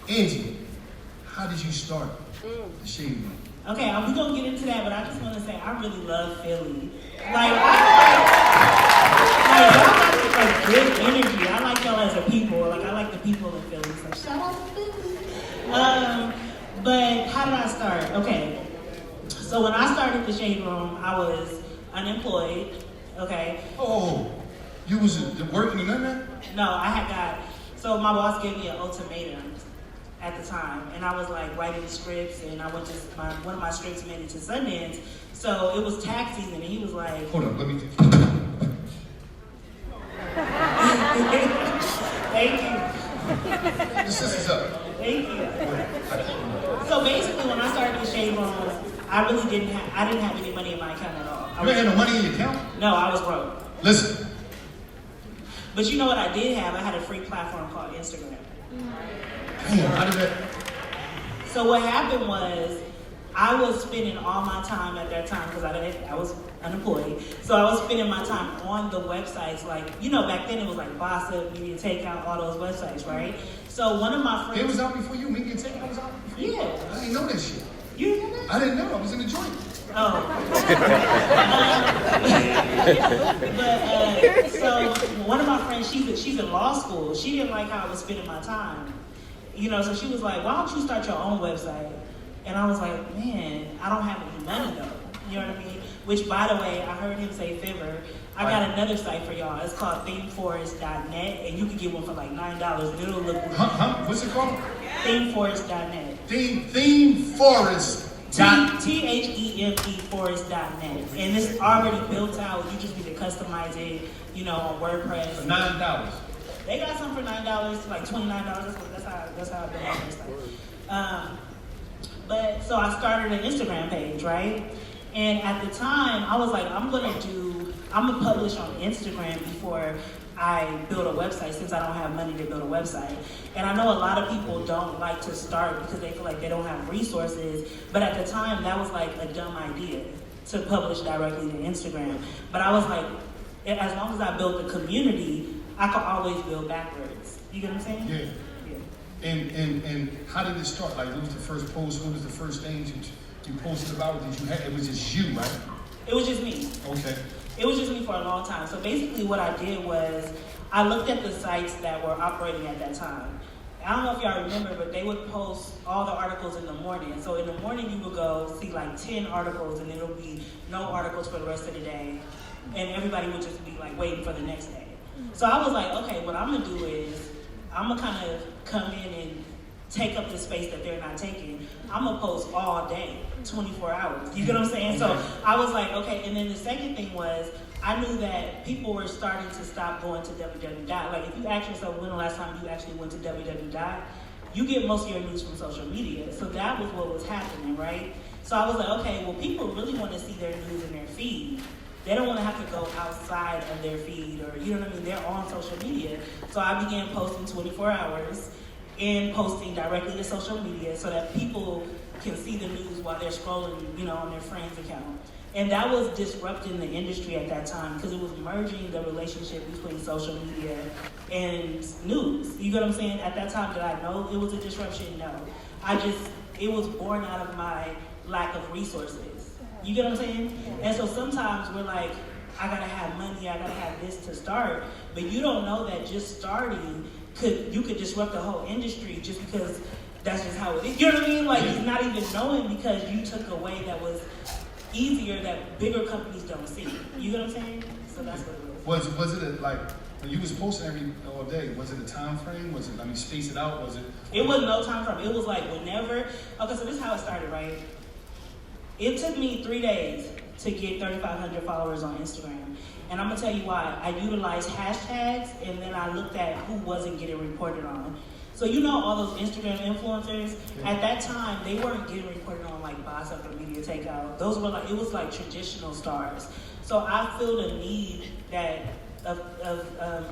Angie, how did you start the Shaderoom? Okay, we're gonna get into that, but I just want to say I really love Philly. Like y'all got like good energy. I like y'all as a people. Like I like the people in Philly. So shout out to Philly. But how did I start? Okay, so when I started the Shaderoom, I was unemployed. Okay. Oh, you was working in that? No, I had got. So my boss gave me an ultimatum at the time, and I was like writing scripts, and I went to one of my scripts made it to Sundance, so it was tax season, and he was like, hold on, let me. Thank you. The sister's up. Thank you. So basically, when I started the Shaderoom, I didn't have any money in my account at all. You ain't had no money in your account? No, I was broke. Listen. But you know what I did have? I had a free platform called Instagram. Damn, how did that? So what happened was, I was spending all my time at that time, because I was unemployed. So I was spending my time on the websites, like, you know, back then it was like Bossa, Media Takeout, all those websites, right? So one of my friends... It was out before you? Media Takeout was out before you? Yeah. I didn't know that shit. You didn't know that? I didn't know. I was in the joint. Oh. So one of my friends, she's in law school. She didn't like how I was spending my time. You know, so she was like, why don't you start your own website? And I was like, man, I don't have any money though. You know what I mean? Which, by the way, I heard him say Fiverr. I got another site for y'all. It's called themeforest.net, and you can get one for like $9, and it'll look... What's it called? Themeforest.net. Themeforest. THEME forest.net. And it's already built out. You just need to customize it, you know, on WordPress. For $9. They got some for $9, like $29. That's how I built my website. But so I started an Instagram page, right? And at the time, I was like, I'm gonna publish on Instagram before I build a website, since I don't have money to build a website. And I know a lot of people don't like to start because they feel like they don't have resources, but at the time, that was like a dumb idea to publish directly to Instagram. But I was like, as long as I built the community, I could always build backwards. You get what I'm saying? Yeah. And how did it start? Like, what was the first post? What was the first things you posted about? It was just you, right? It was just me. Okay. It was just me for a long time. So basically what I did was, I looked at the sites that were operating at that time. I don't know if y'all remember, but they would post all the articles in the morning. So in the morning you would go see like 10 articles, and there would be no articles for the rest of the day. And everybody would just be like waiting for the next day. So I was like, okay, what I'm gonna do is, I'm gonna kind of come in and take up the space that they're not taking. I'm gonna post all day, 24 hours. You get what I'm saying? So I was like, okay. And then the second thing was, I knew that people were starting to stop going to www. Like, if you ask yourself when the last time you actually went to www, you get most of your news from social media. So that was what was happening, right? So I was like, okay, well, people really want to see their news in their feed. They don't want to have to go outside of their feed, or, you know what I mean? They're on social media. So I began posting 24 hours and posting directly to social media so that people can see the news while they're scrolling, you know, on their friend's account. And that was disrupting the industry at that time, because it was merging the relationship between social media and news. You get what I'm saying? At that time, did I know it was a disruption? No. It was born out of my lack of resources. You get what I'm saying? And so sometimes we're like, I gotta have money, I gotta have this to start, but you don't know that just starting you could disrupt the whole industry just because that's just how it is. You know what I mean? Like, not even knowing, because you took a way that was easier that bigger companies don't see. You know what I'm saying? So that's what it was. Was it like, when you was posting all day, was it a time frame? Was it, space it out? Was it? It was no time frame. It was like whenever. Okay, so this is how it started, right? It took me 3 days to get 3,500 followers on Instagram. And I'm gonna tell you why. I utilized hashtags, and then I looked at who wasn't getting reported on. So you know all those Instagram influencers, at that time, they weren't getting reported on like Boss Up or Media Takeout. Those were it was like traditional stars. So I feel the need of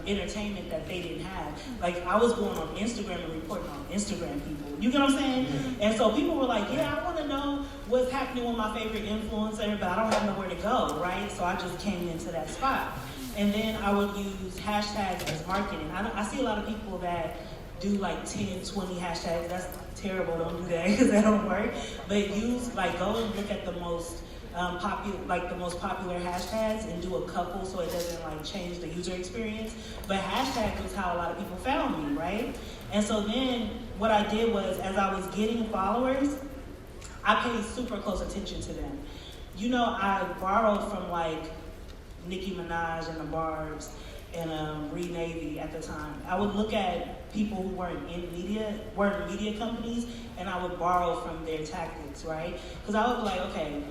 entertainment that they didn't have. Like, I was going on Instagram and reporting on Instagram people. You get what I'm saying? Mm-hmm. And so people were like, yeah, I want to know what's happening with my favorite influencer, but I don't have nowhere to go, right? So I just came into that spot. And then I would use hashtags as marketing. I see a lot of people that do like 10, 20 hashtags. That's terrible, don't do that because that don't work. But use, like, go and look at the most popular hashtags and do a couple so it doesn't like change the user experience. But hashtags was how a lot of people found me, right? And so then what I did was, as I was getting followers, I paid super close attention to them. You know, I borrowed from like Nicki Minaj and the Barbs and Reed Navy at the time. I would look at people who weren't media companies, and I would borrow from their tactics, right? Because I would be like, okay,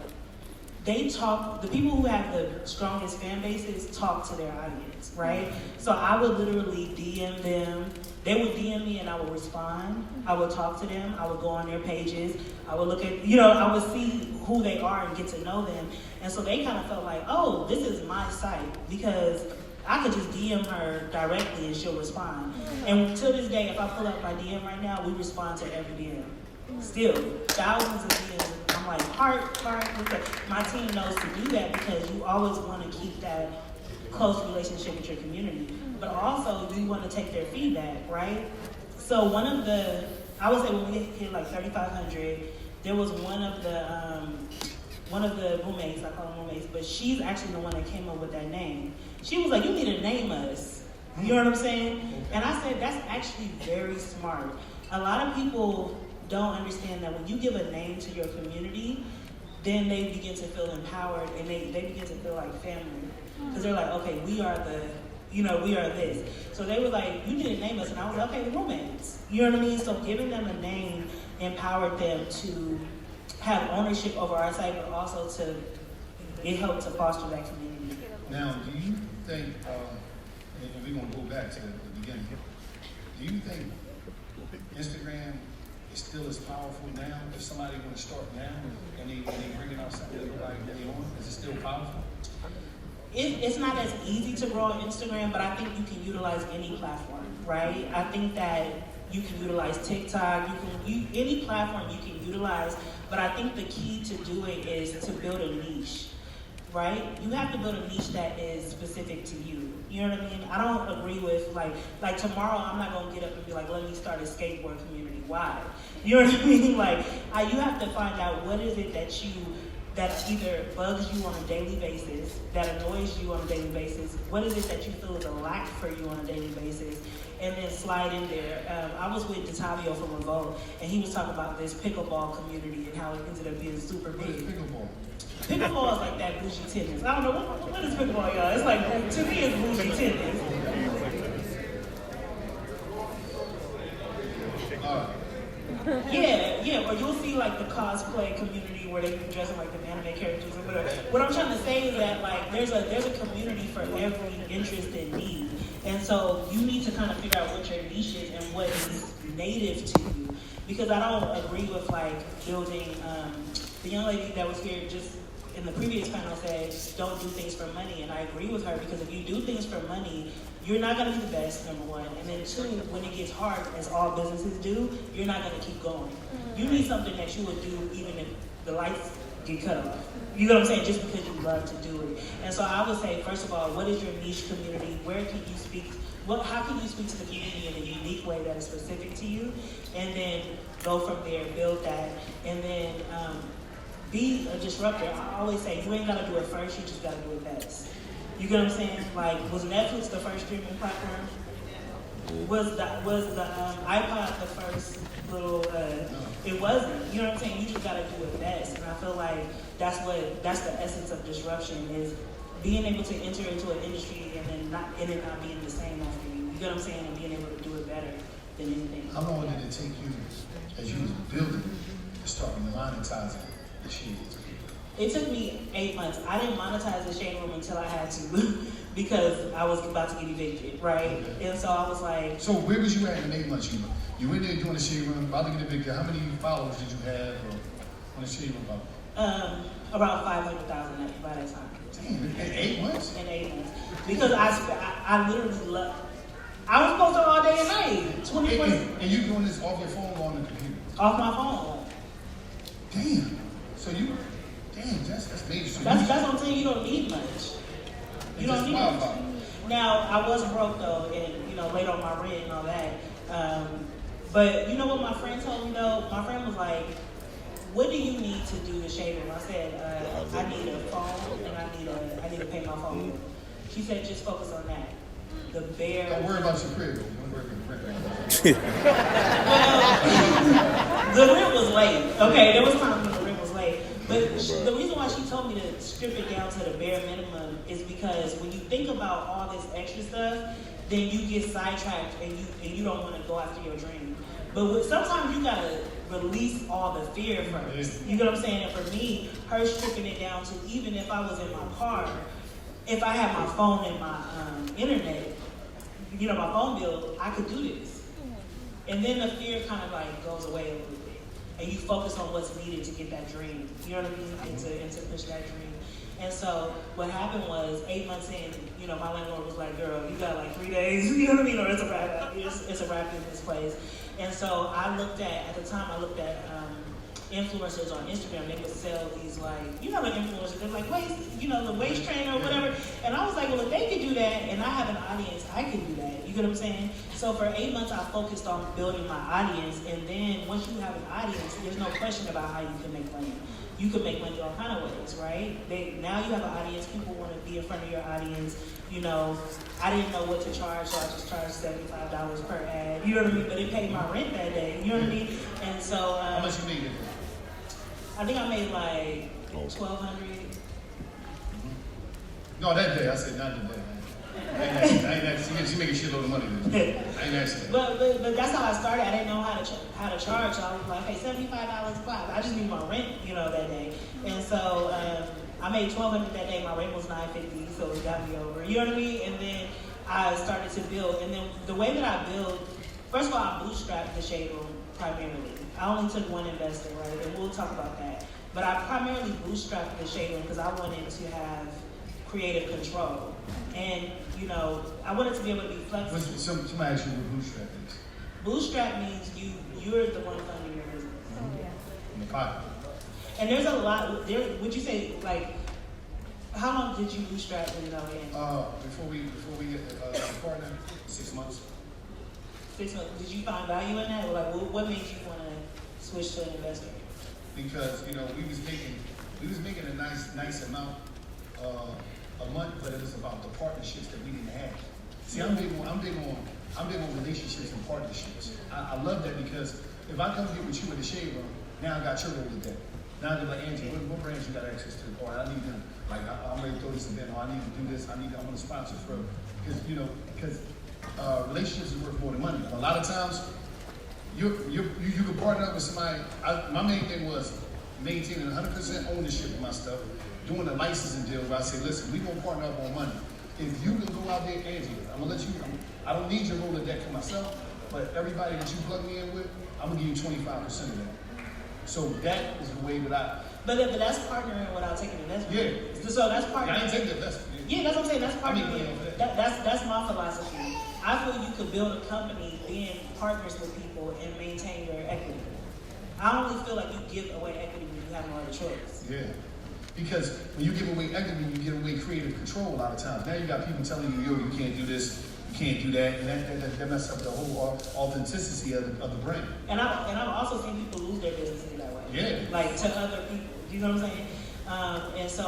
the people who have the strongest fan bases talk to their audience, right? So I would literally DM them. They would DM me and I would respond. I would talk to them. I would go on their pages. I would look at, I would see who they are and get to know them. And so they kind of felt like, oh, this is my site because I could just DM her directly and she'll respond. And to this day, if I pull up my DM right now, we respond to every DM. Still, thousands of DMs. I'm like, heart. My team knows to do that because you always want to keep that close relationship with your community. But also, you want to take their feedback, right? So I would say when we hit like 3,500, there was one of the roommates, I call them roommates, but she's actually the one that came up with that name. She was like, you need to name us. You know what I'm saying? And I said, that's actually very smart. A lot of people don't understand that when you give a name to your community, then they begin to feel empowered and they begin to feel like family. Because they're like, okay, we are this. So they were like, you need to name us. And I was like, okay, roommates. You know what I mean? So giving them a name empowered them to have ownership over our site, but also it helped to foster that community. Now, do you think, and we're going to go back to the beginning, do you think Instagram is still as powerful now? If somebody want to start now and they bring it out something that nobody really on, is it still powerful? It's not as easy to grow on Instagram, but I think you can utilize any platform, right? I think that you can utilize TikTok, any platform you can utilize, but I think the key to do it is to build a niche, right? You have to build a niche that is specific to you. You know what I mean? I don't agree with, like tomorrow I'm not going to get up and be like, let me start a skateboard community. Why? You know what I mean? You have to find out what is it that either bugs you on a daily basis, that annoys you on a daily basis, what is it that you feel is a lack for you on a daily basis, and then slide in there. I was with Detavio from Revolt, and he was talking about this pickleball community and how it ended up being super big. What is pickleball? Pickleball is like that bougie tennis. I don't know, what is pickleball, y'all? It's like, to me, it's bougie tennis. Yeah, or you'll see like the cosplay community where they be dressing like the anime characters or whatever. What I'm trying to say is that like there's a community for every interest and need. And so you need to kind of figure out what your niche is and what is native to you. Because I don't agree with like building, the young lady that was here just in the previous panel said, don't do things for money. And I agree with her because if you do things for money, you're not going to be the best, number one. And then two, when it gets hard, as all businesses do, you're not going to keep going. You need something that you would do even if the lights get cut off. You know what I'm saying? Just because you love to do it. And so I would say, first of all, what is your niche community? Where can you speak? How can you speak to the community in a unique way that is specific to you? And then go from there, build that. And then be a disruptor. I always say, you ain't got to do it first, you just got to do it best. You get what I'm saying? Like, was Netflix the first streaming platform? Was the iPod the first little? It wasn't. You know what I'm saying? You just gotta do it best, and I feel like that's the essence of disruption is being able to enter into an industry and then not being the same after you. You get what I'm saying? And being able to do it better than anything. How long did it take you, as you was building, to start monetizing the shit? It took me 8 months. I didn't monetize the Shaderoom until I had to because I was about to get evicted, right? And so I was like... So where was you at in 8 months? You went there doing the Shaderoom, about to get evicted. How many followers did you have on the Shaderoom? About 500,000 by that time. Damn, in 8 months? In 8 months. Because I literally loved... I was posting all day and night. 24. And you doing this off your phone or on the computer? Off my phone. Damn. So you... Damn, that's major. That's what I'm saying. You don't need much. You don't need much. Now, I was broke though, and late on my rent and all that. But you know what my friend told me though? My friend was like, what do you need to do the Shaderoom? I said, I need a phone and I need to pay my phone bill. She said, just focus on that. The bare. Don't worry about your crib. Don't worry about your rent. Well, the rent was late. Okay, there was times when the rent was late. But the reason why she told me to strip it down to the bare minimum is because when you think about all this extra stuff, then you get sidetracked and you don't want to go after your dream. But sometimes you gotta release all the fear first. You know what I'm saying? And for me, her stripping it down to even if I was in my car, if I had my phone and my internet, you know, my phone bill, I could do this. And then the fear kind of like goes away a little bit. And you focus on what's needed to get that dream. You know what I mean? And to push that dream. And so what happened was 8 months in, you know, my landlord was like, girl, you got like 3 days, you know what I mean? Or it's a wrap. It's a wrap in this place. And so I looked at the time influencers on Instagram. They would sell these like, you know, the influencers, they're like the waist trainer or whatever. And I was like, well, if they could do that and I have an audience, I can do that. You get what I'm saying? So for 8 months, I focused on building my audience. And then once you have an audience, there's no question about how you can make money. You can make money all kind of ways, right? Now you have an audience. People want to be in front of your audience. You know, I didn't know what to charge, so I just charged $75 per ad. You know what I mean? But it paid my rent that day. You know what I mean? And so how much you made? I think I made like $1,200. No, that day. I said not today. I ain't asking. She making a shitload of money. I ain't asking. But that's how I started. I didn't know how to charge. So I was like, hey, $75 class. I just need my rent, you know, that day. And so I made $1,200 that day. My rent was $950, so it got me over. You know what I mean? And then I started to build. And then the way that I build, first of all, I bootstrapped the Shaderoom primarily. I only took one investor, right? And we'll talk about that. But I primarily bootstrapped the Shaderoom because I wanted to have creative control. And, you know, I wanted to be able to be flexible. Somebody asked you what bootstrap is. Bootstrap means you're the one funding your business. In the pocket. And there's a lot, would you say, like, how long did you bootstrap when Before we get a partner, 6 months. 6 months. Did you find value in that? Or like, what made you want to switch to an investor? Because, you know, we was making a nice amount a month, but it was about the partnerships that we didn't have. See, I'm big on relationships and partnerships. I love that because if I come here with you at the Shaderoom, now I got your Rolodex. Now they're like, Angie, what brands you got access to? Or I need them. Like, I'm ready to throw this event. Or I need to do this. I'm going to sponsor for it. Because relationships is worth more than money. A lot of times, you can partner up with somebody. My main thing was maintaining 100% ownership of my stuff, doing a licensing deal where I say, listen, we're going to partner up on money. If you can go out there, Angie, I'm going to let you, I don't need your Rolodex for myself, but everybody that you plug me in with, I'm going to give you 25% of that. So that is the way that I... But that's partnering without taking investment. Yeah. So that's partnering. I didn't take the investment. Yeah, that's what I'm saying. That's partnering. That. That's my philosophy. I feel you could build a company, being partners with people, and maintain your equity. I only feel like you give away equity when you have no other choice. Yeah. Because when you give away equity, you give away creative control a lot of times. Now you got people telling you, yo, you can't do this, you can't do that, and that messes up the whole authenticity of the brand. And I've also seen people lose their businesses that way. Yeah. Like to other people. You know what I'm saying? And so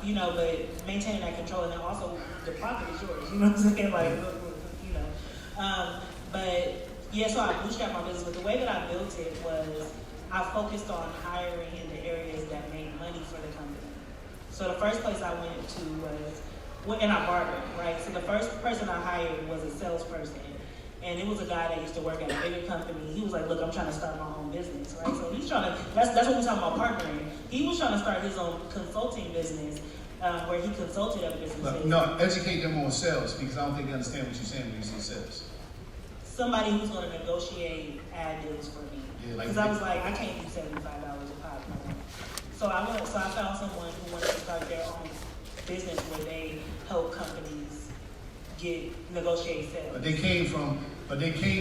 but maintaining that control, and then also the profit is yours. You know what I'm saying? Like, but yeah, so I bootstrapped my business. But the way that I built it was I focused on hiring in the areas that made money for the company. So the first place I went to was, and I bartered, right? So the first person I hired was a salesperson. And it was a guy that used to work at a bigger company. He was like, look, I'm trying to start my own business, right? So he's trying to, that's what we're talking about partnering. He was trying to start his own consulting business where he consulted other businesses. No, educate them on sales because I don't think they understand what you're saying when you say sales. Somebody who's going to negotiate ad deals for me. Because I was like, I can't do $75 a pop. So I found someone who wanted to start their own business where they help companies negotiate sales. But they came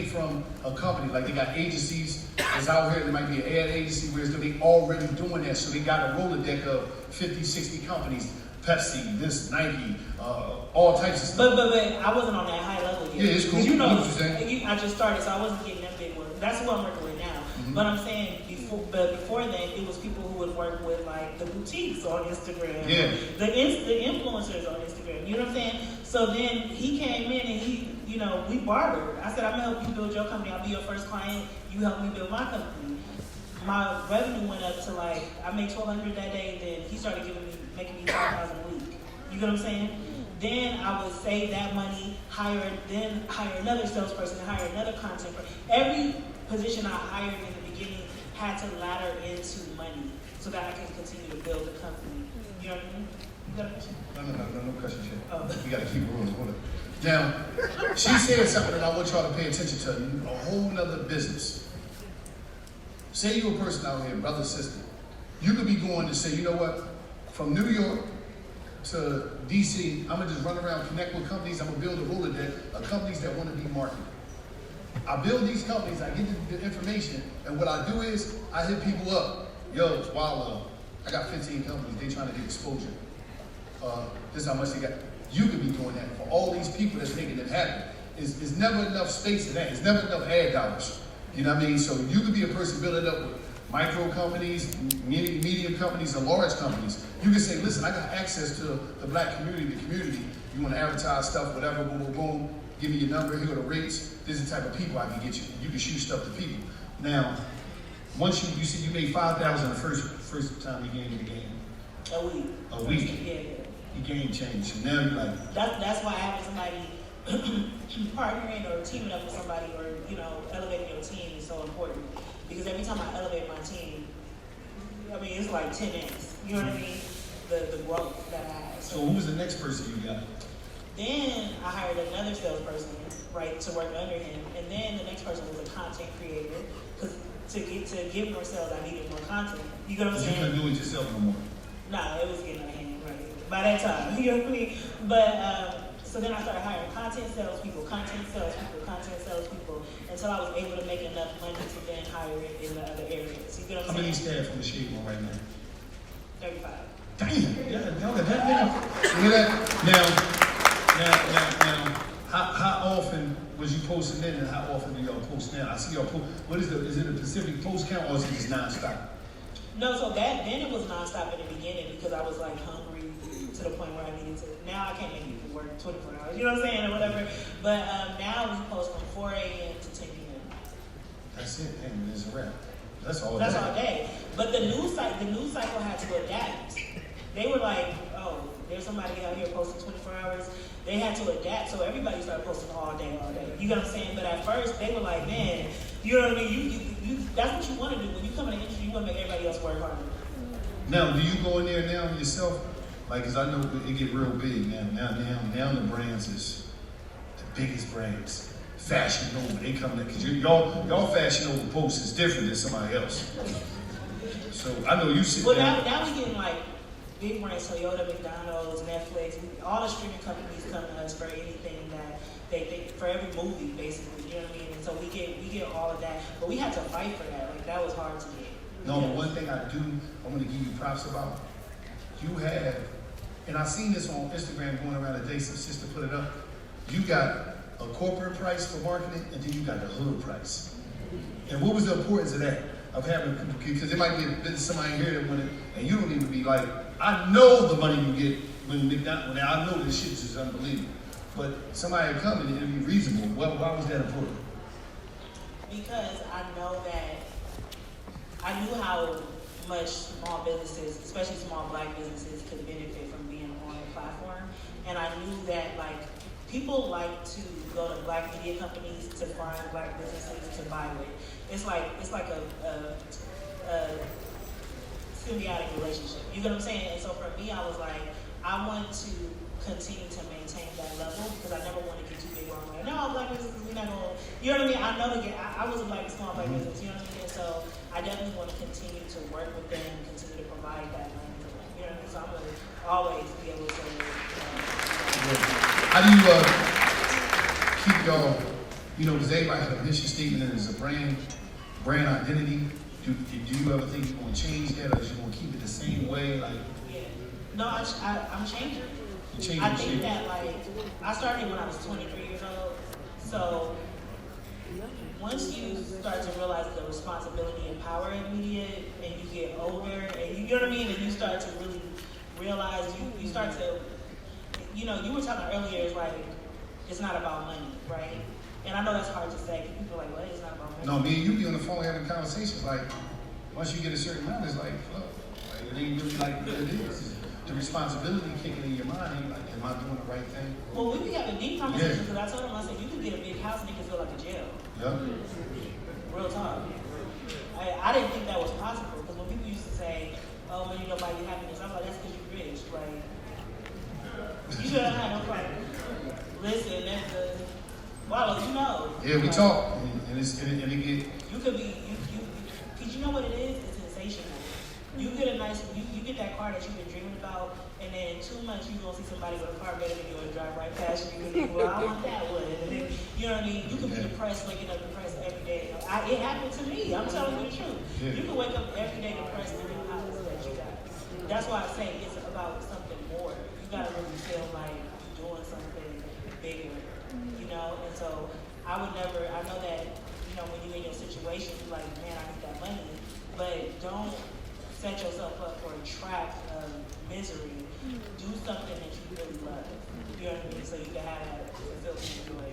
from a company, like they got agencies that's out here, there might be an ad agency where they already doing that, so they got a Rolodex of 50, 60 companies Pepsi, this, Nike, all types of stuff. But I wasn't on that high level yet. Yeah, it's cool. You know, I know what you're saying. I just started, so I wasn't getting them big ones. That's what I'm working with now. Mm-hmm. But I'm saying before then, it was people who would work with like the boutiques on Instagram, Yeah. the influencers on Instagram. You know what I'm saying? So then he came in and he, you know, we bartered. I said, I'm gonna help you build your company. I'll be your first client. You help me build my company. My revenue went up to like, I made $1,200 that day. Then he started making me $5,000 a week. You get what I'm saying? Then I would save that money, hire another salesperson, hire another content person. Every position I hired in the beginning had to ladder into money so that I can continue to build the company. You know what I mean? You got a question? No question, shit. Oh. You gotta keep rolling. Hold it. Now, she said something that I want y'all to pay attention to, a whole nother business. Say you're a person out here, brother, sister. You could be going to say, you know what, from New York to DC, I'm gonna just run around, connect with companies, I'm gonna build a Rolodex of companies that wanna be marketed. I build these companies, I get the information, and what I do is, I hit people up. Yo, it's Wallo. I got 15 companies, they trying to get exposure. This is how much they got. You could be doing that for all these people that's making it happen. It's never enough space in that. It's never enough ad dollars. You know what I mean? So you could be a person building up with micro companies, medium companies, and large companies. You can say, listen, I got access to the black community, the community. You want to advertise stuff, whatever, boom, boom, boom. Give me your number, here are the rates. This is the type of people I can get you. You can shoot stuff to people. Now, once you see you made $5,000 the first time you get into the game. A week. A week. Yeah. Your game changed. So now you're like, That's why having somebody partnering or teaming up with somebody or, you know, elevating your team is so important. Because every time I elevate my team, I mean, it's like 10x. You know what I mean? The growth that I have. so who was the next person you got? Then I hired another salesperson, right, to work under him. And then the next person was a content creator. Because to get more sales, I needed more content. You know what I'm You saying? couldn't do it yourself no more. Nah, it was getting out of hand, right? By that time, you know what I mean? But, so then I started hiring content salespeople, until I was able to make enough money to then hire it in the other areas. You get what How I'm many saying? staff on the Shaderoom right now? 35. Damn, yeah, y'all got that many. You hear that? Now, how often was you posting then and how often do y'all post now? I see y'all post, is it a specific post count or is it just nonstop? No, so then it was nonstop in the beginning because I was like hungry to the point where I needed to. Now I can't make people work 24 hours, you know what I'm saying, or whatever. But now we post from 4 a.m. to 10 p.m. That's it, and it's a wrap. That's all That's day. all day. But the news cycle had to adapt. They were like, oh, there's somebody out here posting 24 hours. They had to adapt, so everybody started posting all day. You know what I'm saying? But at first, they were like, man, you know what I mean? You that's what you want to do. When you come in the industry, you want to make everybody else work harder. Now, do you go in there now yourself? Like, because I know it get real big now. Now the brands is the biggest brands. Fashion Nova, they come in, because y'all Fashion Nova post is different than somebody else. So I know you sit Well, down. now we getting like big brands, Toyota, McDonald's, Netflix, all the streaming companies come to us for anything that they think, for every movie, basically, you know what I mean? And so we get all of that, but we had to fight for that. Like, that was hard to get. No, but one thing I want to give you props about, you have, and I seen this on Instagram going around today, some sister put it up, you got a corporate price for marketing, and then you got the hood price. And what was the importance of that? Of having, because there might be somebody here that wanted, and you don't even be like, I know the money you get when McDonald's, I know this shit is just unbelievable. But somebody come and it'll be reasonable. Why was that important? Because I knew how much small businesses, especially small black businesses, could benefit from being on a platform. And I knew that, like, people like to go to black media companies to find black businesses to buy with. It's like a symbiotic relationship. You get what I'm saying? And so for me, I was like, I want to continue to maintain that level because I never want to get too big where I'm like, no, black businesses, we're not going to, you know what I mean? I know I was a black small black business, you know what I mean? And so I definitely want to continue to work with them and continue to provide that money for them. You know what I mean? So I'm going to always be able to, How do you keep y'all, because everybody has a mission statement and it's a brand identity. Do you ever think you're going to change that or is you going to keep it the same way? Like, yeah. No, I'm changing. You changing I think shit. that, like, I started when I was 23 years old. So once you start to realize the responsibility and power in media, and you get older, and you know what I mean, and you start to really realize, you start to, you know, you were talking earlier, it's like, it's not about money, right? And I know that's hard to say, because people are like, well, it's not about money. No, me and you be on the phone having conversations, like, once you get a certain amount, it's like, fuck, like, it ain't really like what it is. The responsibility kicking in your mind, ain't like, am I doing the right thing? Well, we be having deep conversations, because I told him, I said, you can get a big house and it can feel like a jail. Yep. Real talk. I didn't think that was possible, because when people used to say, oh, when you don't buy your happiness, I'm like, that's because you're rich. Like, you should have had no problem. Listen, that's the, Wallo, you know. Yeah, we talk, and it get. You could be, because you know what it is? It's sensational. You get a nice, you get that car that you've been dreaming about, and then in 2 months you're going to see somebody with a car better than you and drive right past you. And well, I want that one. And then, you know what I mean? You can be depressed, waking up depressed every day. It happened to me. I'm telling you the truth. Yeah. You can wake up every day depressed and the house that you got. That's why I say it's about something more. You got to really feel like you're doing something bigger, you know? And so I would never, I know that, you know, when you're in your situation, you're like, man, I need that money. But don't set yourself up for a trap of misery. Do something that you really love. You know what I mean? So you can have that fulfillment joy.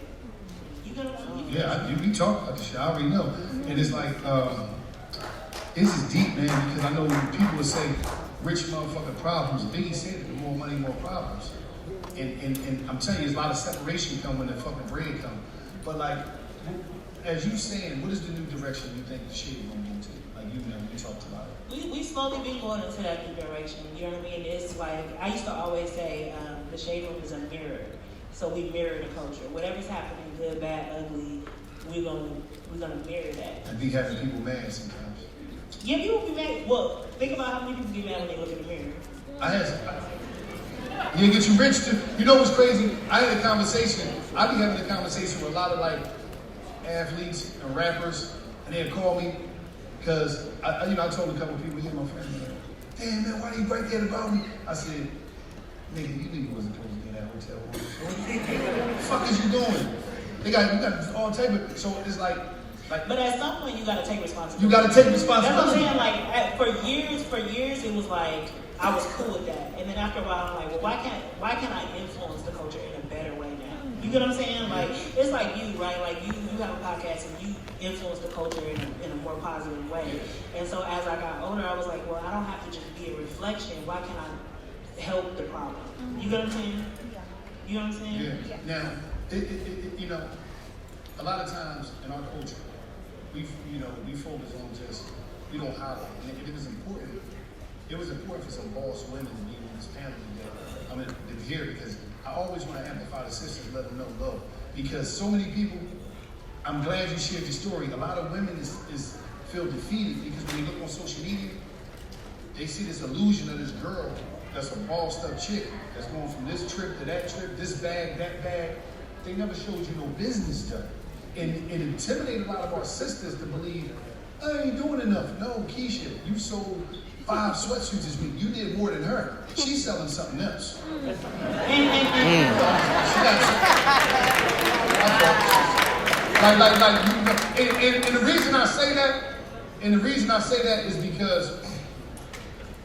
You gonna Yeah, we talk about this shit. I already know. And it's like, this is deep, man, because I know people would say, rich motherfucking problems. Biggie said it, the more money, more problems. And I'm telling you, there's a lot of separation come when the fucking bread come. But like, as you saying, what is the new direction you think the shit is gonna go to? Like you know, we talked about it. We slowly been going into that new direction. You know what I mean? It's like, I used to always say, the Shaderoom is a mirror. So we mirror the culture. Whatever's happening, good, bad, ugly, we're gonna mirror that. And be having people mad sometimes. Yeah, people be mad. Well, think about how many people get mad when they look in the mirror. You didn't get you rich too. You know what's crazy? I had a conversation. I be having a conversation with a lot of like athletes and rappers, and they'd call me because I told a couple of people, my friends, like, damn man, why do you write that about me? I said, nigga, you nigga wasn't supposed to be in that hotel room. What the fuck is you doing? You got all type of, so it's like. But at some point, you gotta take responsibility. You gotta take responsibility. That's what I'm saying. Like for years, it was like I was cool with that, and then after a while, I'm like, well, why can't I influence the culture in a better way now? You get what I'm saying? Like it's like you, right? Like you have a podcast and you influence the culture in a more positive way. And so as I got older, I was like, well, I don't have to just be a reflection. Why can't I help the problem? You get what I'm saying? You know what I'm saying? Yeah. Now, you know, a lot of times in our culture. We focus on just, we don't highlight. And it was important. It was important for some boss women to be in this panel today. To hear it, because I always want to amplify the sisters, let them know love. Because so many people, I'm glad you shared your story. A lot of women feel defeated because when they look on social media, they see this illusion of this girl that's a bossed up chick that's going from this trip to that trip, this bag, that bag. They never showed you no business done. And it intimidated a lot of our sisters to believe, I ain't doing enough. No, Keisha, you sold 5 sweatsuits this week. You did more than her. She's selling something else. And the reason I say that, is because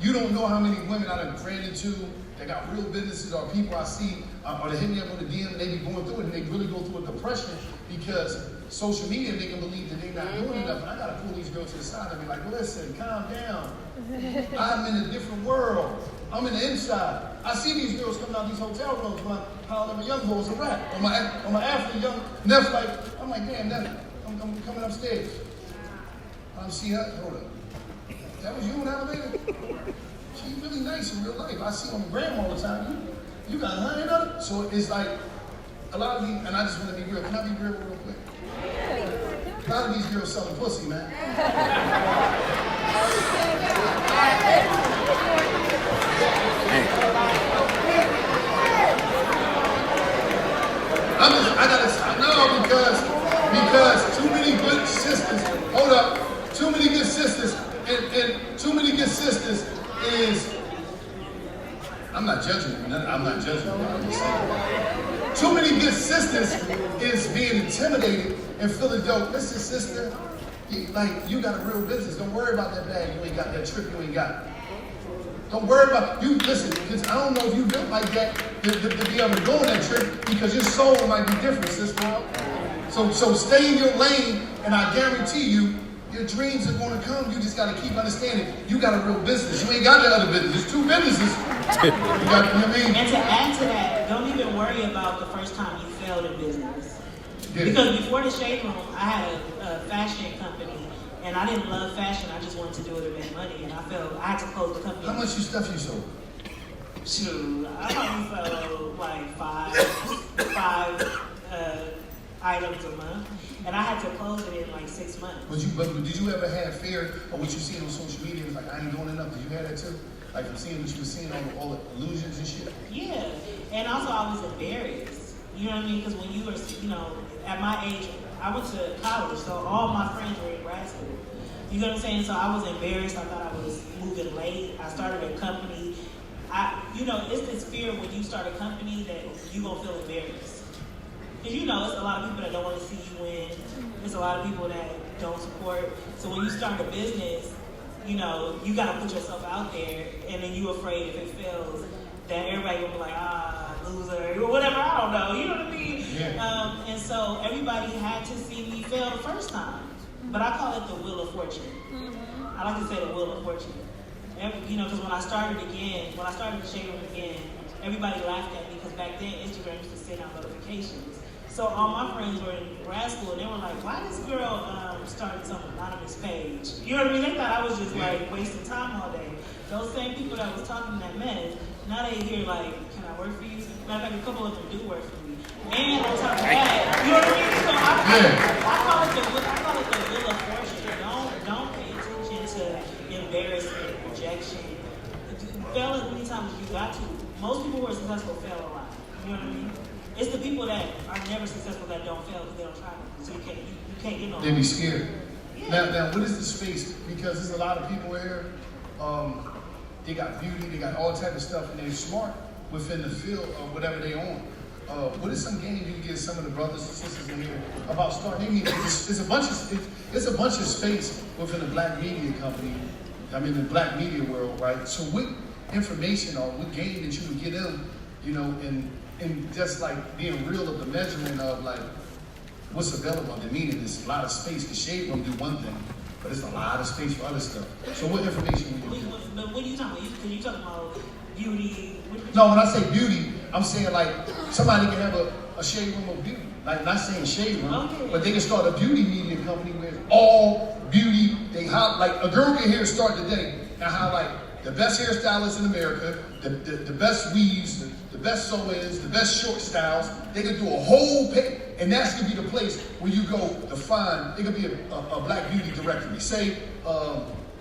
you don't know how many women I done ran into that got real businesses, or people I see, or they hit me up on the DM and they be going through it and they really go through a depression because social media make them believe that they're not doing enough. And I gotta pull these girls to the side and be like, listen, calm down. I'm in a different world. I'm in the inside. I see these girls coming out these hotel rooms when I'm a young boy as a rap. On my athlete, young Neff, like, I'm like, damn, Neff, I'm coming upstairs. I see her, hold up. That was you in the elevator? She's really nice in real life. I see her on the gram all the time. You got 100 of it? So it's like, a lot of these, and I just want to be real. Can I be real quick? A lot of these girls selling pussy, man. Because too many good sisters, hold up, too many good sisters, and too many good sisters is, I'm not judging you. I'm not judging you. I'm just saying. Too many good sisters is being intimidated and feeling dope. Listen, sister, you got a real business. Don't worry about that bag you ain't got, that trip you ain't got. Don't worry about you. Listen, because I don't know if you built like that to be able to go on that trip because your soul might be different, sister. So stay in your lane, and I guarantee you, your dreams are going to come. You just got to keep understanding. You got a real business. You ain't got the other business. There's 2 businesses. You got, you know what I mean? And to add to that, don't even worry about the first time you failed in business. Yeah. Because before the Shaderoom, I had a fashion company, and I didn't love fashion. I just wanted to do it to make money, and I had to close the company. How much stuff you sold? Shoot, I probably sold like five items a month, and I had to close it in like 6 months. But did you ever have fear of what you see on social media? It's like, I ain't doing enough. Did you have that too? Like from seeing what you were seeing, all the illusions and shit? Yeah, and also I was embarrassed. You know what I mean? Because when you were, at my age, I went to college, so all my friends were in grad school. You know what I'm saying? So I was embarrassed. I thought I was moving late. I started a company. It's this fear when you start a company that you're going to feel embarrassed. Because it's a lot of people that don't want to see you win. There's a lot of people that don't support. So when you start a business, you got to put yourself out there, and then you're afraid if it fails, that everybody will be like, loser, or whatever, I don't know, you know what I mean? Yeah. And so everybody had to see me fail the first time. But I call it the wheel of fortune. I like to say the wheel of fortune. Because when I started the Shaderoom again, everybody laughed at me because back then Instagram used to send out notifications. So all my friends were in grad school and they were like, why this girl started some anonymous page? You know what I mean? They thought I was just like wasting time all day. Those same people that was talking that mess, now they hear like, can I work for you? Matter of fact, a couple of them do work for me. And on top of that, you know what I mean? So I call it the wheel of fortune. Don't pay attention to embarrassment, rejection. Fail as many times as you got to. Most people who are successful fail a lot. You know what I mean? It's the people that are never successful that don't fail because they don't try. So you can't get no. They be scared. Yeah. Now, what is the space? Because there's a lot of people here. They got beauty, they got all type of stuff, and they're smart within the field of whatever they own. What is some game you can get some of the brothers and sisters in here about starting? It's a bunch of space within the black media company. I mean, the black media world, right? So what information or what game that you would get in, and just like being real of the measurement of like what's available. I mean, there's a lot of space. The Shaderoom do one thing, but there's a lot of space for other stuff. So what information would you get? But what are you talking about? Because you talking about beauty. No, when I say beauty, I'm saying like somebody can have a Shaderoom of beauty. Like not saying Shaderoom, but they can start a beauty media company where it's all beauty. They like a girl can here start today and highlight the best hairstylists in America, the best weaves, the best sew-ins, the best short styles. They could do a whole page, and that's gonna be the place where you go to find. It could be a black beauty directory. Say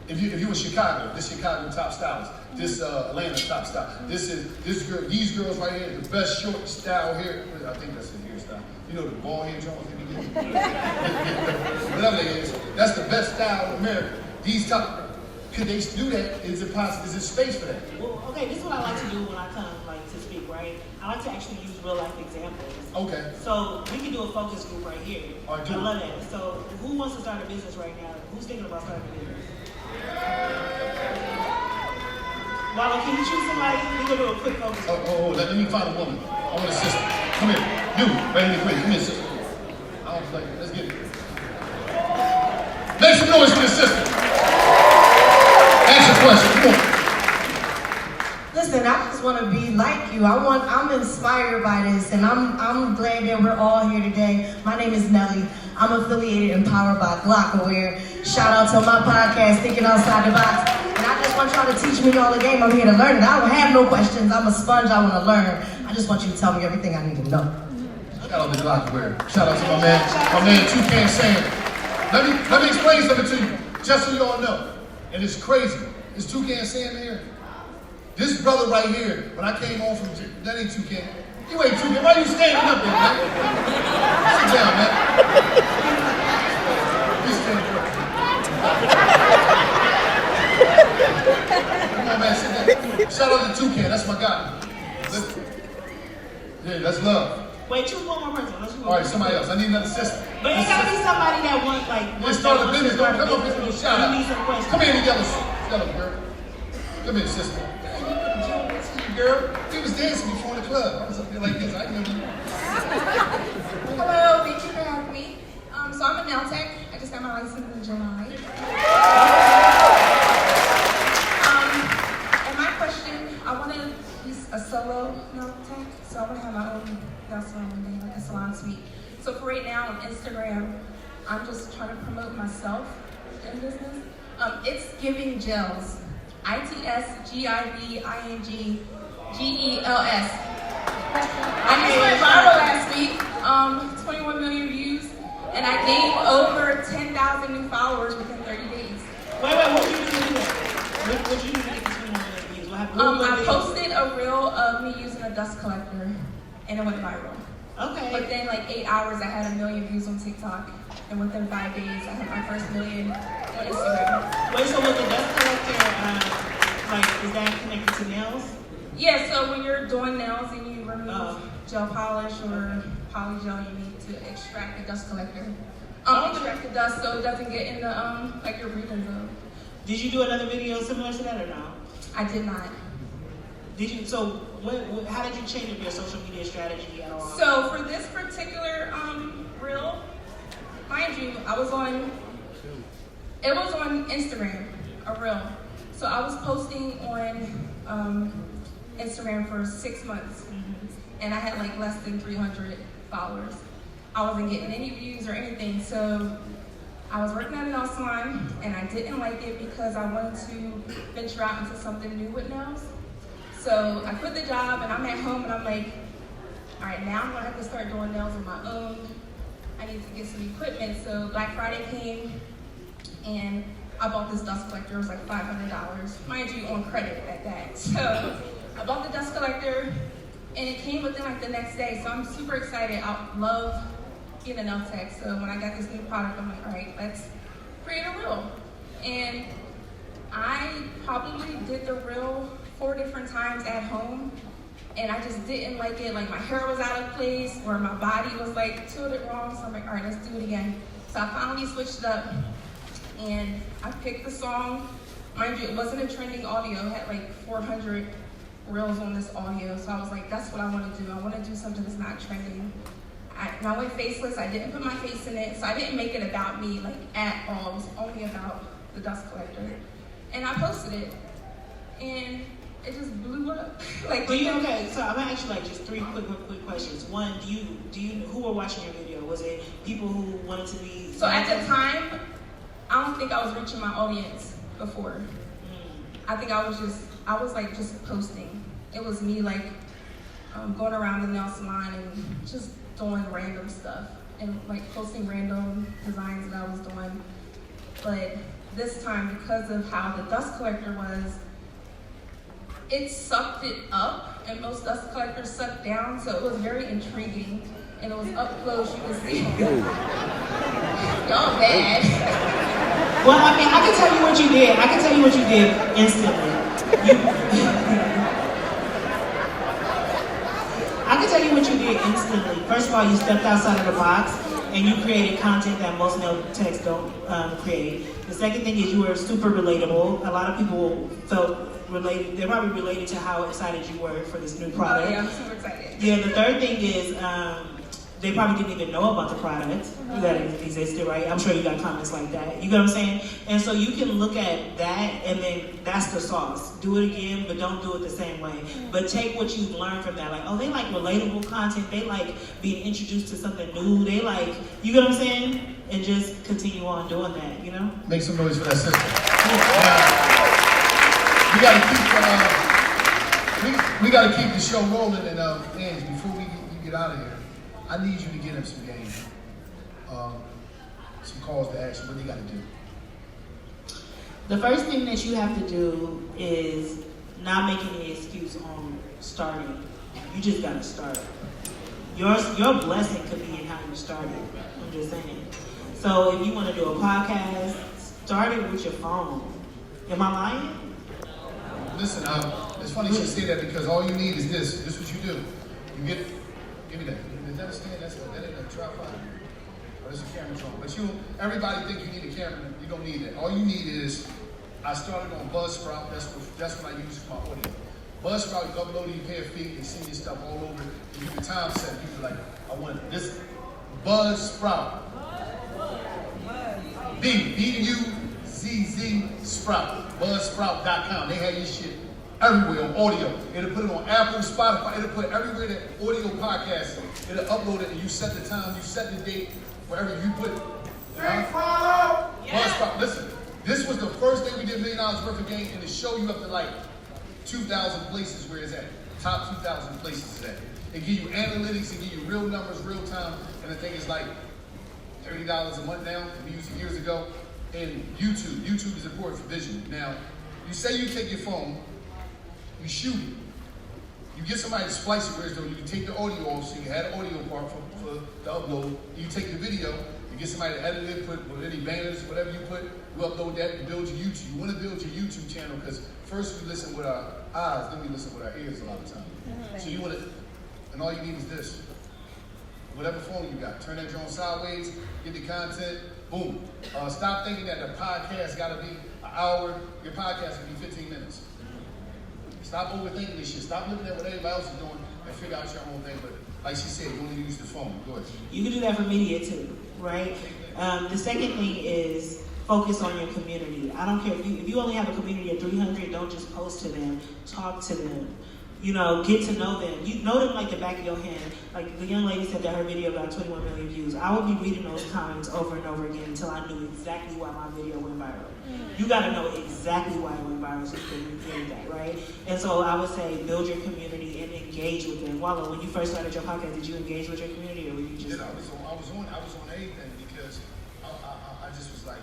if you in Chicago, this Chicago top stylist, this Atlanta top stylist. These girls right here, the best short style hair. I think that's a hairstyle. You know the ball hair joints they be getting. Whatever it is, that's the best style in America. These top. Could they do that? Is it possible? Is there space for that? Well, okay, this is what I like to do when I come to speak, right? I like to actually use real life examples. Okay. So we can do a focus group right here. All right, I love that. So who wants to start a business right now? Who's thinking about starting a business? Wallo, can you choose somebody? We're gonna do a quick focus group. Let me find a woman. I want a sister. Come here. You, right in the quick. Come here, sister. I don't play. Let's get it. Make some noise for the sister. Ask your question. Come on. Listen, I just want to be like you. I'm inspired by this, and I'm glad that we're all here today. My name is Nelly. I'm affiliated and powered by Glockaware. Shout out to my podcast, Thinking Outside the Box. And I just want y'all to teach me all the game. I'm here to learn it. I don't have no questions. I'm a sponge. I want to learn. I just want you to tell me everything I need to know. Shout out to Glockaware. Shout out to my man Toucan Sam. Let me explain something to you, just so you all know. And it's crazy. Is Toucan Sam here? This brother right here, when I came home from, that ain't Toucan. You ain't Toucan. Why you standing up there, man? Sit down, man. You stand up. Come on, man, sit down. Shout out to Toucan, that's my guy. Yeah, that's love. Wait, choose one more person. All right, somebody else. I need another sister. But it gotta be somebody that wants like. Let's start a business. Don't come up with a little shout out. You need some questions. Come here, the yellow girl. Come here, sister. Girl, he was dancing before the club. I was up there like this. I knew you. Hello, thank you for having me. So I'm a nail tech. I just got my license in July. And my question, I want to be a solo nail tech. So I want to have my own nail salon one day, like a salon suite. So for right now on Instagram, I'm just trying to promote myself in business. It's Giving Gels. ITSGIVINGGELS. I just went viral last week, 21 million views, and I gained over 10,000 new followers within 30 days. Wait, what did you do to do that? What did you do to get the 21 million views? What happened? I posted a reel of me using a dust collector, and it went viral. Okay. Within like 8 hours, I had 1 million views on TikTok, and within 5 days, I had my first million on Instagram. Wait, so with the dust collector, like, is that connected to nails? Yeah, so when you're doing nails and you remove gel polish or poly gel, you need to extract the dust collector. Extract the dust so it doesn't get in the like your breathing zone. Did you do another video similar to that or no? I did not. Did you? So, how did you change up your social media strategy at all? So for this particular reel, mind you, it was on Instagram, a reel. So I was posting on Instagram for 6 months, and I had like less than 300 followers. I wasn't getting any views or anything, so I was working at a nail salon, and I didn't like it because I wanted to venture out into something new with nails. So I quit the job, and I'm at home, and I'm like, all right, now I'm gonna have to start doing nails on my own. I need to get some equipment. So Black Friday came, and I bought this dust collector. It was like $500, mind you, on credit at that. So I bought the dust collector, and it came within like the next day. So I'm super excited. I love being a nail tech. So when I got this new product, I'm like, all right, let's create a reel. And I probably did the reel 4 different times at home, and I just didn't like it. Like my hair was out of place, or my body was like tilted wrong. So I'm like, all right, let's do it again. So I finally switched it up, and I picked the song. Mind you, it wasn't a trending audio. It had like 400 reels on this audio. So I was like, that's what I want to do. I want to do something that's not trending. And I went faceless. I didn't put my face in it. So I didn't make it about me like at all. It was only about the dust collector. And I posted it, and it just blew up. Like, okay, so I'm gonna ask you like just 3 quick questions. One, do you who were watching your video? Was it people who wanted to be? So at the time, I don't think I was reaching my audience before. I think I was just posting. It was me like going around the nail salon and just doing random stuff and like posting random designs that I was doing. But this time, because of how the dust collector was, it sucked it up, and most dust collectors suck down, so it was very intriguing, and it was up close. You could see y'all bad. Well, I mean, I can tell you what you did. I can tell you what you did instantly. I can tell you what you did instantly. First of all, you stepped outside of the box, and you created content that most nail techs don't create. The second thing is you were super relatable. A lot of people felt related. They probably related to how excited you were for this new product. Oh, yeah, I'm super excited. Yeah, the third thing is they probably didn't even know about the product that existed, right? I'm sure you got comments like that. You get what I'm saying? And so you can look at that, and then that's the sauce. Do it again, but don't do it the same way. But take what you've learned from that. Like, oh, they like relatable content. They like being introduced to something new. They like, you get what I'm saying? And just continue on doing that, you know? Make some noise for that sister. We gotta keep the show rolling, and Ange, before we get out of here, I need you to get him some game, some calls to action. What do you gotta do? The first thing that you have to do is not make any excuse on starting. You just gotta start. Your blessing could be in how you started. I'm just saying. So if you want to do a podcast, start it with your phone. Am I lying? listen, it's funny you should say that because all you need is this. This is what you do. You get, give me that. Does that stand? That ain't a tripod. Oh, that's a camera phone. But everybody think you need a camera. You don't need that. All you need is, I started on Buzzsprout. That's what I use for my audio. Buzzsprout, you upload it, you pay a fee, you see your stuff all over. And you can time set. People like, I want this Buzzsprout. B-U-Z-Z Sprout. Buzzsprout.com. They have your shit everywhere on audio. It'll put it on Apple, Spotify. It'll put everywhere that audio podcast. It'll upload it and you set the time, you set the date, wherever you put it. Buzzsprout. Listen, this was the first day we did $1 million worth of game, and it show you up to like 2,000 places where it's at. Top 2,000 places it's at. It give you analytics, it give you real numbers, real time, and the thing is like $30 a month now. We used it years ago. And YouTube. YouTube is important for vision. Now, you say you take your phone, you shoot it. You get somebody to splice it, whereas though you can take the audio off, so you had an audio part for the upload. You take the video, you get somebody to edit it, put any banners, whatever you put, you upload that, you build your YouTube. You want to build your YouTube channel because first we listen with our eyes, then we listen with our ears a lot of times. So you want to, and all you need is this. Whatever phone you got, turn that joint sideways, get the content, boom. Stop thinking that the podcast got to be an hour. Your podcast can be 15 minutes. Stop overthinking this shit. Stop looking at what everybody else is doing and figure out your own thing. But like she said, you only use the phone. Go ahead. You can do that for media too, right? The second thing is focus on your community. I don't care if you only have a community of 300, don't just post to them, talk to them. You know, get to know them. You know them like the back of your hand. Like the young lady said that her video got 21 million views. I would be reading those comments over and over again until I knew exactly why my video went viral. You gotta know exactly why it went viral so you can recreate that, right? And so I would say build your community and engage with them. Wallo, when you first started your podcast, did you engage with your community or were you just... I was on everything because I just was like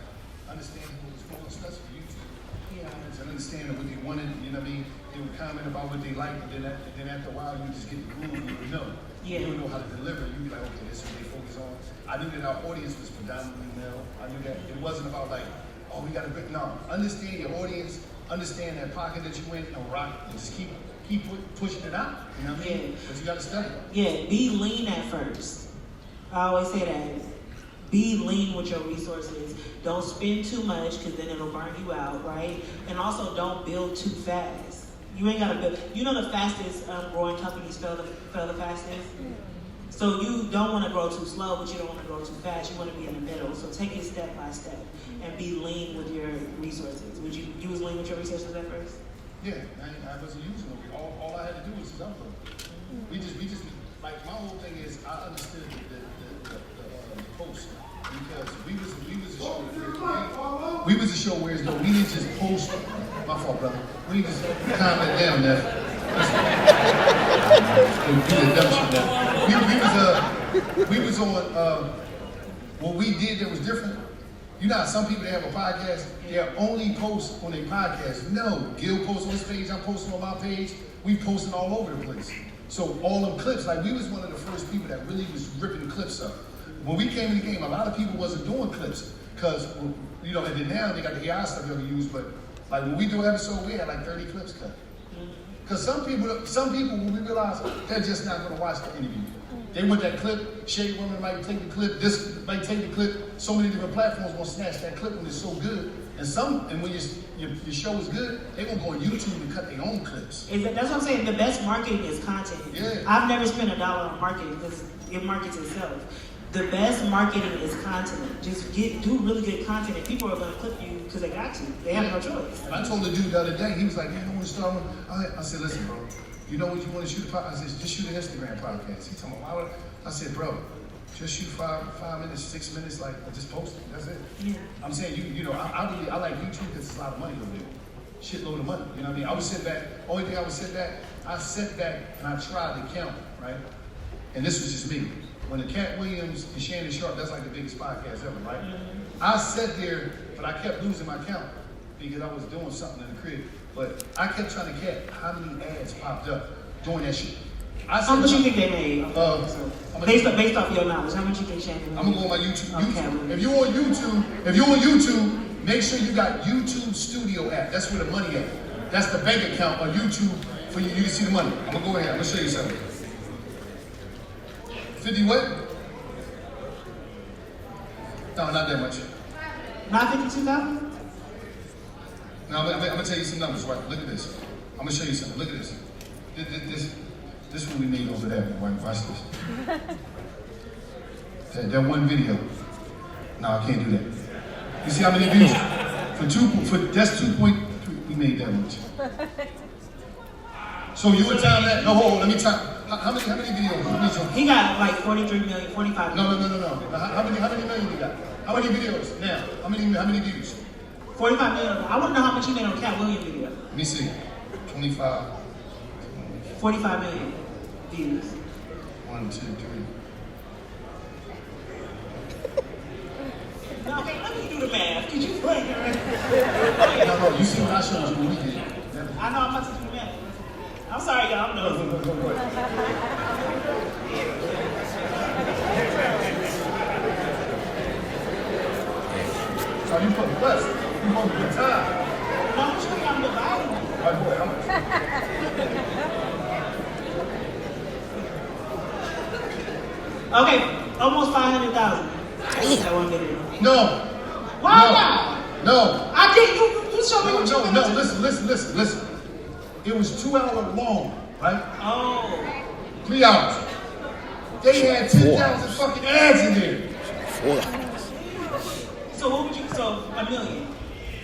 understanding what was going on, especially for YouTube. Yeah. And understanding what they wanted, you know what I mean? They would comment about what they liked, and then after a while, you just get the groove, you would know. Yeah. You would know how to deliver. You'd be like, okay, this is what they focus on. I knew that our audience was predominantly male. I knew that it wasn't about like, oh, we got to pick. No, understand your audience, understand that pocket that you in, and rock, and just keep pushing it out. You know what I mean? But you got to study. Yeah, be lean at first. I always say that. Be lean with your resources. Don't spend too much because then it'll burn you out, right? And also don't build too fast. You ain't gotta build. You know the fastest growing companies fail the fastest? So you don't want to grow too slow, but you don't want to grow too fast. You want to be in the middle. So take it step by step and be lean with your resources. You was lean with your resources at first? Yeah, I wasn't using them. All I had to do was upload. We just like my whole thing is I understood the post because we was a show where we didn't just post. My fault, brother. We didn't just calm that down, Neff. We was on. What we did that was different. You know how some people that have a podcast, they're only post on their podcast. No, Gil posts on his page, I'm posting on my page. We posting all over the place. So all them clips, like we was one of the first people that really was ripping clips up. When we came in the game, a lot of people wasn't doing clips because, you know, and then now they got the AI stuff you can use, but like when we do an episode, we had like 30 clips cut. Because some people, when we realize they're just not going to watch the interview. They want that clip, Shaderoom might take the clip, this might take the clip, so many different platforms will snatch that clip when it's so good. And when your show is good, they're going to go on YouTube and cut their own clips. That's what I'm saying. The best marketing is content. Yeah. I've never spent $1 on marketing because it markets itself. The best marketing is content. Just do really good content, and people are going to clip you because they got to. They have no choice. And I told the dude the other day, he was like, "Man, I want to start one." I said, "Listen, bro, you know what you want to shoot a podcast?" I said, "Just shoot an Instagram podcast." He told me, "Why would?" I said, "Bro, just shoot 5 minutes, 6 minutes, like just post it. That's it." Yeah. I'm saying, you know, I like YouTube because there's a lot of money over there, shitload of money. You know what I mean? I would sit back. Only thing I would sit back, and I tried to count, right? And this was just me. When the Cat Williams and Shannon Sharp, that's like the biggest podcast ever, right? I sat there, but I kept losing my count because I was doing something in the crib. But I kept trying to catch how many ads popped up doing that shit. How much you think they made? Based off your knowledge, how much you think Shannon made? I'm gonna go on my YouTube. Okay. If you're on YouTube, make sure you got YouTube Studio app. That's where the money at. That's the bank account on YouTube for you. You can see the money. I'm gonna go ahead. I'm gonna show you something. 50 what? No, not that much. Not 52,000? Now I'm gonna tell you some numbers. Right? Look at this. I'm gonna show you something. Look at this. This one we made over there. Right? Watch this. That one video. No, I can't do that. You see how many views? That's 2.3. We made that much. So you were telling that? No, hold on. Let me tell. How many videos? He got like 43 million, 45 million. No. How many million you got? How many videos now? How many views? 45 million. I want to know how much he made on Cat Williams video. Let me see. 25. 45 million views. 1, 2, 3. No, okay, let me do the math. Could you play it? No, you see what I showed you when we did. I know I'm about to do the math. I'm sorry, y'all. I'm nosy. Go ahead. So you put plus. You want the time. No, I'm sure I'm dividing. How much? Okay, almost 500,000. That one video. No. Why not? No. I did. You showed me what you No. Listen. It was 2 hours long, right? Oh. 3 hours. They had 10,000 fucking ads in there. 4. So what would you? So $1 million.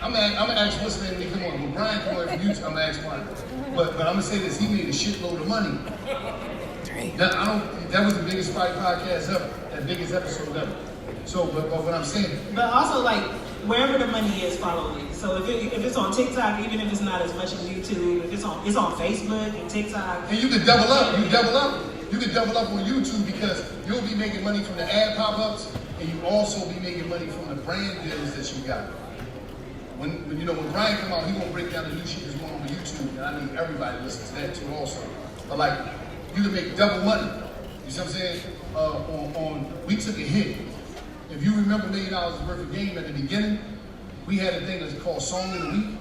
I'm gonna ask what's the name when he come on. When Brian come on from YouTube, I'm gonna ask Brian. But I'm gonna say this: he made a shitload of money. That was the biggest podcast ever, that biggest episode ever. So, but what I'm saying. But also, like, wherever the money is, follow it. So if it's on TikTok, even if it's not as much as YouTube, if it's on Facebook and TikTok. And you can double up. You can double up on YouTube because you'll be making money from the ad pop-ups, and you also be making money from the brand deals that you got. When Brian come out, he gonna break down the new shit that's going on YouTube, and I need everybody to listen to that too also. But like, you can make double money. You see what I'm saying? We took a hit. If you remember $1 million worth of game at the beginning, we had a thing that's called Song of the Week.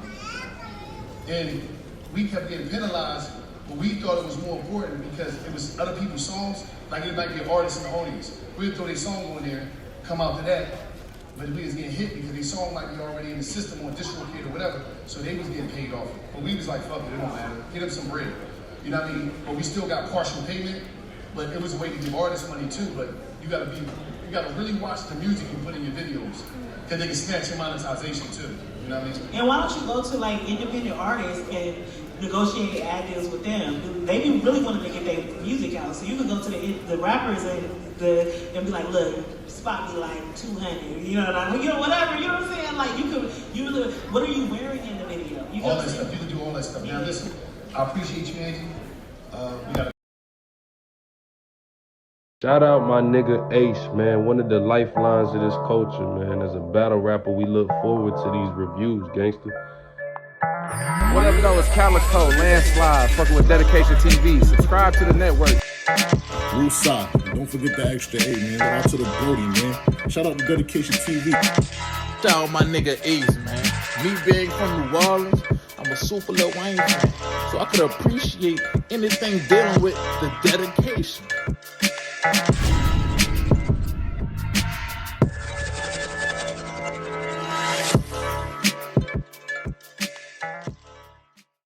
And we kept getting penalized, but we thought it was more important because it was other people's songs, like it might be an artist in the audience. We'd throw their song on there, come out to that, but we was getting hit because their song might be already in the system or dislocate or whatever, so they was getting paid off. But we was like, fuck it, it don't matter. Get them some bread. You know what I mean? But we still got partial payment, but it was a way to give artists money too, but you gotta really watch the music you put in your videos, because they can snatch your monetization too. You know what I mean? And why don't you go to like independent artists and negotiate ad deals with them? They be really wanting to get their music out, so you can go to the rappers and be like, look, spot me like 200. You know what I mean? You know, whatever. You know what I'm saying? Like what are you wearing in the video? You all that stuff. You can do all that stuff. Now listen, I appreciate you, Angie. We gotta. Shout out my nigga Ace, man, one of the lifelines of this culture, man. As a battle rapper, we look forward to these reviews, gangster. What up, though? It's Calico, Landslide, fucking with Dedication TV. Subscribe to the network. Woosah. Don't forget the extra A, man. Shout out to the Brody, man. Shout out to Dedication TV. Shout out my nigga Ace, man. Me being from New Orleans, I'm a super Lil Wayne fan. So I could appreciate anything dealing with the dedication.